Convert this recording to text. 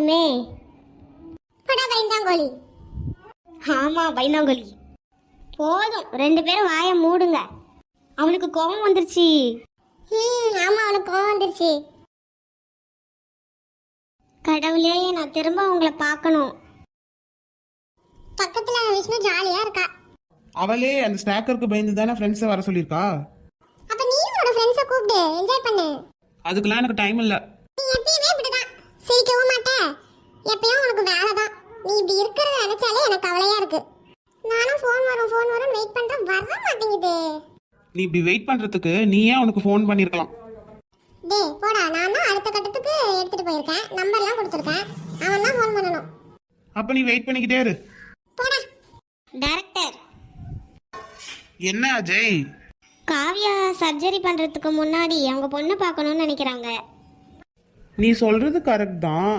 மே படா பைந்தாங்கோலி. ஆமா பைந்தாங்கோலி. போதும், 2 பேரும் வாயை மூடுங்க. அவனுக்கு கோபம் வந்துருச்சு. ஆமா, அவனுக்கு கோபம் வந்துருச்சு. கடவுளே, நான் திரும்ப உங்களை பார்க்கணும். பக்கத்துல விஷ்ணு ஜாலியா இருக்கா. அவளே அந்த ஸ்நாக்கருக்கு பயந்து தானே ஃப்ரெண்ட்ஸை வர சொல்லியிருக்கா. அப்ப நீ உன்னோட ஃப்ரெண்ட்ஸை கூப்பிடு, என்ஜாய் பண்ணு. அதுக்கெல்லாம் எனக்கு டைம் இல்லை. நீ எப்பயுமே இப்படிதான், சிரிக்கவும் மாட்டே. எப்பயும் உனக்கு வேலை தான். நீ இப்படி இருக்கிறத நினைச்சாலே எனக்கு கவலையா இருக்கு. நானும் ஃபோன் வரும் வெயிட் பண்றேன், வர மாட்டேங்குது. நீ இப்படி வெயிட் பண்றதுக்கு நீயே அவனுக்கு ஃபோன் பண்ணிருக்கலாம். டேய் போடா, நான் தான் அடுத்த கட்டத்துக்கு எடுத்துட்டு போயிருக்கேன், நம்பர்லாம் கொடுத்துருக்கேன். அவன் தான் ஃபோன் பண்ணணும். அப்ப நீ வெயிட் பண்ணிக்கிட்டே இரு. போடா. டைரக்டர். என்ன அஜய்? காவியா சர்ஜரி பண்றதுக்கு முன்னாடி அவங்க பொண்ணை பார்க்கணும்னு நினைக்கிறாங்க. நீ சொல்றது கரெக்ட் தான்.